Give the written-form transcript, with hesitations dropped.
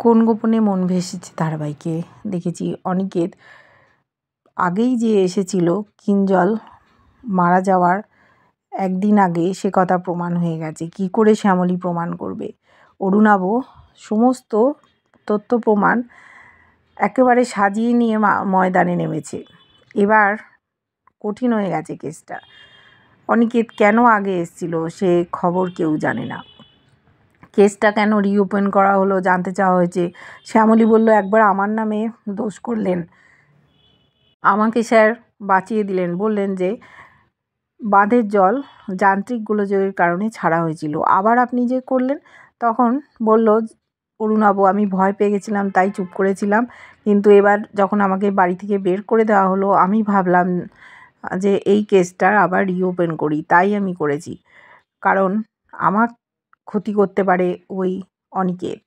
কোন গোপনে মন ভেসেছে ধারাবাহিকে দেখেছি অনিকেত আগেই যে এসেছিল কিঞ্জল মারা যাওয়ার একদিন আগে সে কথা প্রমাণ হয়ে গেছে। কি করে শ্যামলী প্রমাণ করবে? অরুণাভ সমস্ত তথ্য প্রমাণ একেবারে সাজিয়ে নিয়ে ময়দানে নেমেছে। এবার কঠিন হয়ে গেছে কেসটা। অনিকেত কেন আগে এসেছিল সে খবর কেউ জানে না। কেসটা কেন রিওপেন করা হলো জানতে চাওয়া হয়েছে। শ্যামলী বলল, একবার আমার নামে দোষ করলেন, আমাকে স্যার বাঁচিয়ে দিলেন, বললেন যে বাঁধের জল যান্ত্রিক গোলযোগের কারণে ছাড়া হয়েছিল, আবার আপনি যে করলেন। তখন বলল অরুণাভ, আমি ভয় পেয়ে গেছিলাম তাই চুপ করেছিলাম, কিন্তু এবার যখন আমাকে বাড়ি থেকে বের করে দেওয়া হলো আমি ভাবলাম যে এই কেসটা আবার রিওপেন করি, তাই আমি করেছি, কারণ আমার ক্ষতি করতে পারে ওই অনিকেত।